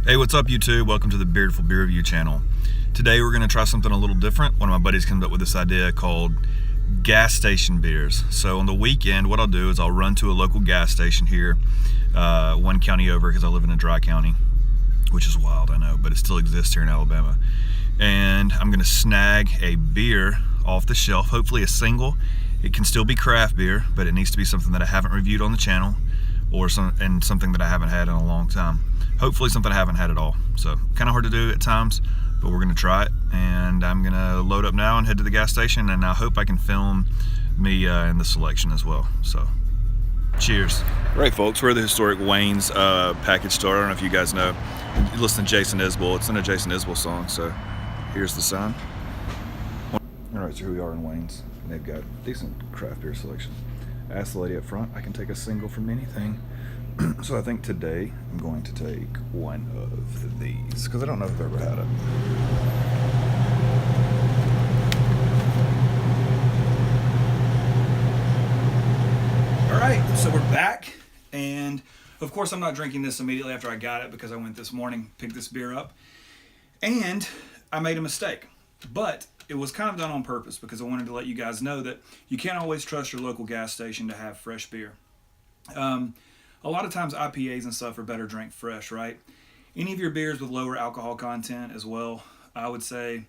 Hey, what's up YouTube? Welcome to the Beardful Beer Review channel. Today we're going to try something a little different. One of my buddies came up with this idea called gas station beers. So on the weekend, what I'll do is I'll run to a local gas station here, one county over, because I live in a dry county, which is wild, I know, but it still exists here in Alabama. And I'm going to snag a beer off the shelf, hopefully a single. It can still be craft beer, but it needs to be something that I haven't reviewed on the channel, or something that I haven't had in a long time. Hopefully something I haven't had at all. So kind of hard to do at times, but we're gonna try it. And I'm gonna load up now and head to the gas station, and I hope I can film me in the selection as well. So cheers. All right folks, we're at the historic Wayne's package store. I don't know if you guys know. You listen to Jason Isbell. It's in a Jason Isbell song, so here's the sign. All right, so here we are in Wayne's, and they've got decent craft beer selection. I asked the lady up front, I can take a single from anything. So I think today I'm going to take one of these, because I don't know if I've ever had it. All right, so we're back, and of course I'm not drinking this immediately after I got it, because I went this morning, picked this beer up, and I made a mistake. But it was kind of done on purpose, because I wanted to let you guys know that you can't always trust your local gas station to have fresh beer. A lot of times IPAs and stuff are better drank fresh, right? Any of your beers with lower alcohol content as well, I would say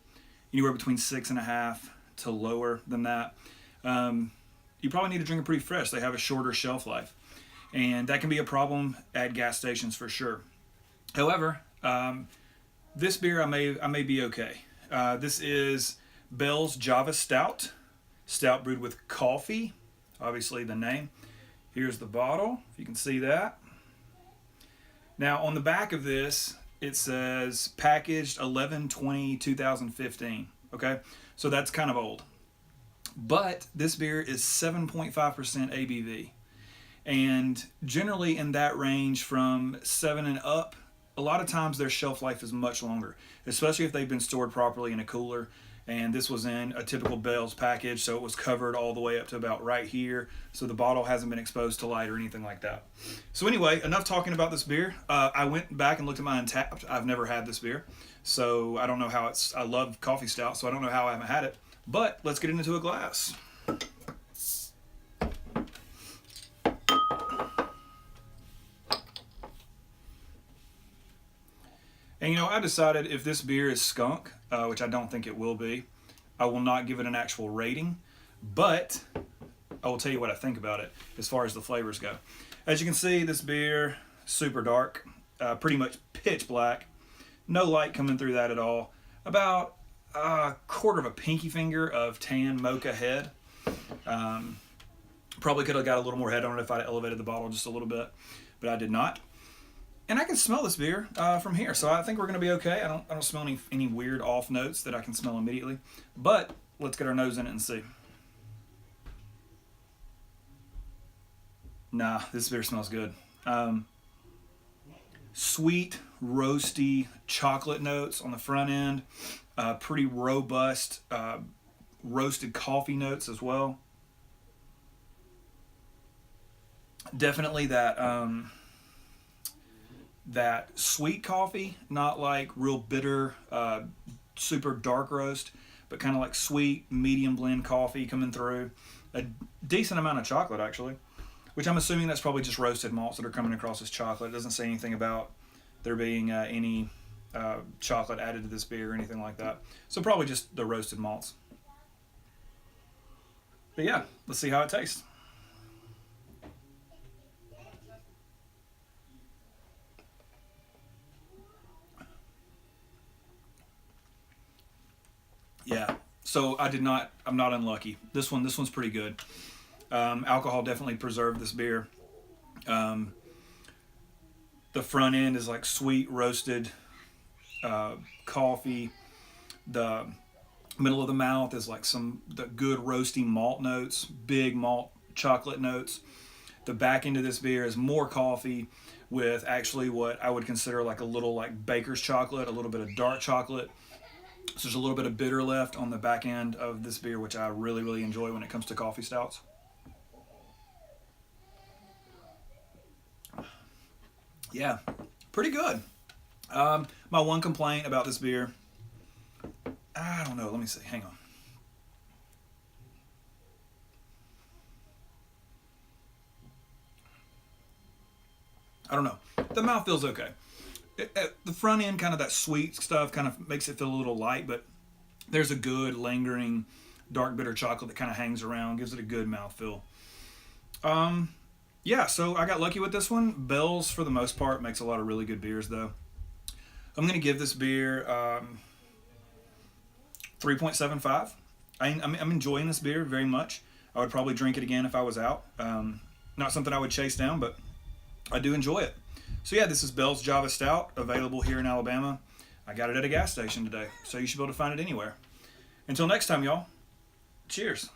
anywhere between 6.5 to lower than that. You probably need to drink it pretty fresh. They have a shorter shelf life, and that can be a problem at gas stations for sure. However, this beer I may be okay. This is Bell's Java Stout. Stout brewed with coffee, obviously the name. Here's the bottle, if you can see that. Now on the back of this, it says packaged 11/20/2015. Okay, so that's kind of old. But this beer is 7.5% ABV. And generally in that range from 7 and up, a lot of times their shelf life is much longer, especially if they've been stored properly in a cooler. And this was in a typical Bell's package, so it was covered all the way up to about right here, so the bottle hasn't been exposed to light or anything like that. So anyway, enough talking about this beer. I went back and looked at my Untapped. I've never had this beer, so I don't know how I love coffee stout, so I don't know how I haven't had it, but let's get into a glass. And I decided if this beer is skunk, which I don't think it will be, I will not give it an actual rating, but I will tell you what I think about it as far as the flavors go. As you can see, this beer, super dark, pretty much pitch black, no light coming through that at all. About a quarter of a pinky finger of tan mocha head. Probably could have got a little more head on it if I'd elevated the bottle just a little bit, but I did not. And I can smell this beer from here, so I think we're going to be okay. I don't smell any weird off notes that I can smell immediately. But let's get our nose in it and see. Nah, this beer smells good. Sweet, roasty chocolate notes on the front end. Pretty robust roasted coffee notes as well. Definitely that sweet coffee, not like real bitter, super dark roast, but kind of like sweet, medium blend coffee coming through. A decent amount of chocolate, actually, which I'm assuming that's probably just roasted malts that are coming across as chocolate. It doesn't say anything about there being any chocolate added to this beer or anything like that. So probably just the roasted malts. But yeah, let's see how it tastes. Yeah, so I'm not unlucky. This one's pretty good. Alcohol definitely preserved this beer. The front end is like sweet roasted coffee. The middle of the mouth is like the good roasty malt notes, big malt chocolate notes. The back end of this beer is more coffee with actually what I would consider like a little like baker's chocolate, a little bit of dark chocolate. So there's a little bit of bitter left on the back end of this beer, which I really, really enjoy when it comes to coffee stouts. Yeah, pretty good. My one complaint about this beer, I don't know. Let me see. Hang on. I don't know. The mouth feels okay. At the front end, kind of that sweet stuff kind of makes it feel a little light, but there's a good lingering dark bitter chocolate that kind of hangs around, gives it a good mouthfeel. Yeah, so I got lucky with this one. Bell's, for the most part, makes a lot of really good beers, though. I'm going to give this beer 3.75. I'm enjoying this beer very much. I would probably drink it again if I was out. Not something I would chase down, but I do enjoy it. So yeah, this is Bell's Java Stout, available here in Alabama. I got it at a gas station today, so you should be able to find it anywhere. Until next time, y'all. Cheers.